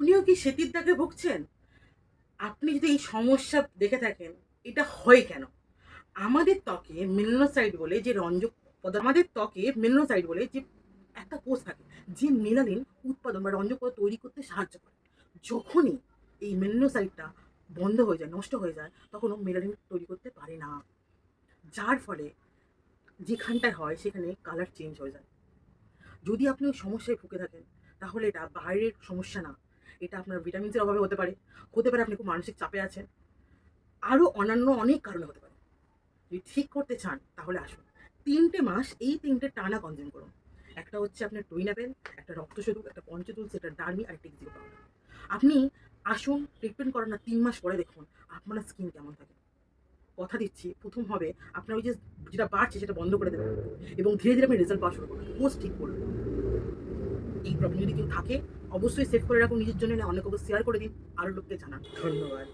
আপনিও কি সেতির দাগে ভুগছেন? আপনি যদি এই সমস্যা দেখে থাকেন, এটা হয় কেন? আমাদের ত্বকে মেলানোসাইট বলে যে রঞ্জক আমাদের ত্বকে মেলানোসাইট বলে যে একটা কোষ থাকে, যে মেলানিন উৎপাদন বা রঞ্জক পদার্থ তৈরি করতে সাহায্য করে। যখনই এই মেলানোসাইটটা বন্ধ হয়ে যায়, নষ্ট হয়ে যায়, তখন ও মেলানিন তৈরি করতে পারে না। যার ফলে যেখানটায় হয় সেখানে কালার চেঞ্জ হয়ে যায়। যদি আপনি ওই সমস্যায় ভুগে থাকেন, তাহলে এটা বাইরের সমস্যা না। এটা আপনার ভিটামিনসের অভাবে হতে পারে। হতে পারে আপনি খুব মানসিক চাপে আছেন। আরও অন্যান্য অনেক কারণে হতে পারে। যদি ঠিক করতে চান তাহলে আসুন। ৩ টে মাস এই ৩ টে টানা কনজিউম করুন। একটা হচ্ছে আপনার টুইনাপেন, একটা রক্তশোধক, একটা পঞ্চতুলসী, একটা ডার্মি আর একটা ইজিও পাউডার। আপনি আসুন, ট্রিটমেন্ট করার না ৩ মাস পরে দেখুন আপনার স্কিন কেমন থাকে। কথা দিচ্ছি ১ম হবে আপনার ওই যে যেটা বাড়ছে সেটা বন্ধ করে দেবেন এবং ধীরে, ধীরে আপনি রেজাল্ট পাওয়া শুরু করবেন। কোর্স ঠিক করবেন। এই প্রবলেম যদি কেউ থাকে অবশ্যই সেভ করে রাখুন নিজের জন্য, না অন্য কাউকে শেয়ার করে দিন, আরও লোককে জানান। ধন্যবাদ।